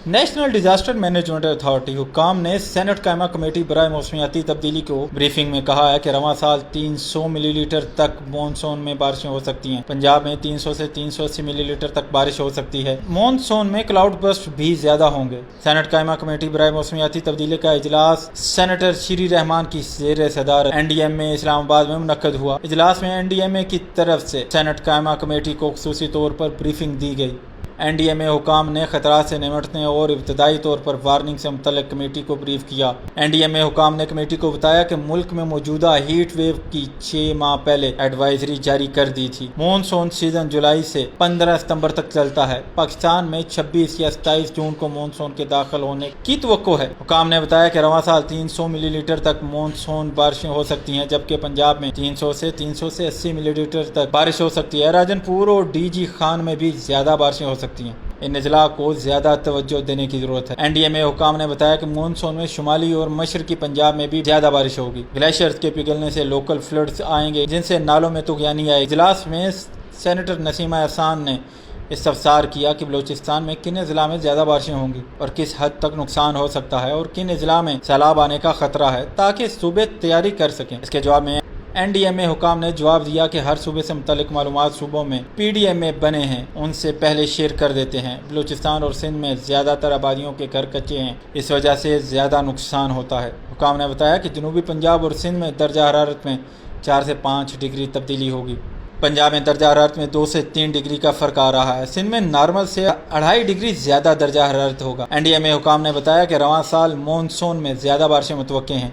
National disaster management authority حکام نے Saint قائمہ کمیٹی برائے موسمیاتی تبدیلی کو بریفنگ میں کہا ہے کہ رواں سال 300 ملی لیٹر تک مونسون میں بارشیں ہو سکتی ہیں۔ پنجاب میں 300 سے 380 ملی لیٹر تک بارش ہو سکتی ہے۔ مونسون میں کلاؤڈ برسٹ بھی زیادہ ہوں گے۔ سینٹ قائمہ کمیٹی برائے موسمیاتی تبدیلی کا اجلاس سینیٹر شری رحمان کی زیر صدارت NDMA میں اسلام آباد میں منعقد ہوا۔ اجلاس میں NDMA کی طرف سے سینٹ قائمہ کمیٹی کو خصوصی طور پر بریفنگ دی گئی۔ NDMA حکام نے خطرات سے نمٹنے اور ابتدائی طور پر وارننگ سے متعلق کمیٹی کو بریف کیا۔ NDMA حکام نے کمیٹی کو بتایا کہ ملک میں موجودہ ہیٹ ویو کی 6 ماہ پہلے ایڈوائزری جاری کر دی تھی۔ مونسون سیزن جولائی سے 15 ستمبر تک چلتا ہے۔ پاکستان میں 26 یا 27 جون کو مونسون کے داخل ہونے کی توقع ہے۔ حکام نے بتایا کہ رواں سال 300 ملی لیٹر تک مونسون بارشیں ہو سکتی ہیں، جبکہ پنجاب میں 300 سے 380 ملی لیٹر تک بارش ہو سکتی ہے۔ راجن پور اور DG خان میں بھی زیادہ بارشیں ہو سکتی ہیں۔ ان اضلاع کو زیادہ توجہ دینے کی ضرورت ہے۔ NDMA حکام نے بتایا کہ مونسون میں شمالی اور مشرقی پنجاب میں بھی زیادہ بارش ہوگی۔ گلیشیئرز کے پگھلنے سے لوکل فلڈز آئیں گے، جن سے نالوں میں طغیانی آئے گی۔ اجلاس میں سینیٹر نسیمہ احسان نے استفسار کیا کہ بلوچستان میں کن اضلاع میں زیادہ بارشیں ہوں گی اور کس حد تک نقصان ہو سکتا ہے اور کن اضلاع میں سیلاب آنے کا خطرہ ہے، تاکہ صوبے تیاری کر سکیں۔ اس کے جواب میں NDMA حکام نے جواب دیا کہ ہر صوبے سے متعلق معلومات صوبوں میں PDMA بنے ہیں، ان سے پہلے شیئر کر دیتے ہیں۔ بلوچستان اور سندھ میں زیادہ تر آبادیوں کے گھر کچے ہیں، اس وجہ سے زیادہ نقصان ہوتا ہے۔ حکام نے بتایا کہ جنوبی پنجاب اور سندھ میں درجہ حرارت میں 4 سے 5 ڈگری تبدیلی ہوگی۔ پنجاب میں درجہ حرارت میں 2 سے 3 ڈگری کا فرق آ رہا ہے۔ سندھ میں نارمل سے 2.5 ڈگری زیادہ درجہ حرارت ہوگا۔ NDMA حکام نے بتایا کہ رواں سال مونسون میں زیادہ بارشیں متوقع ہیں۔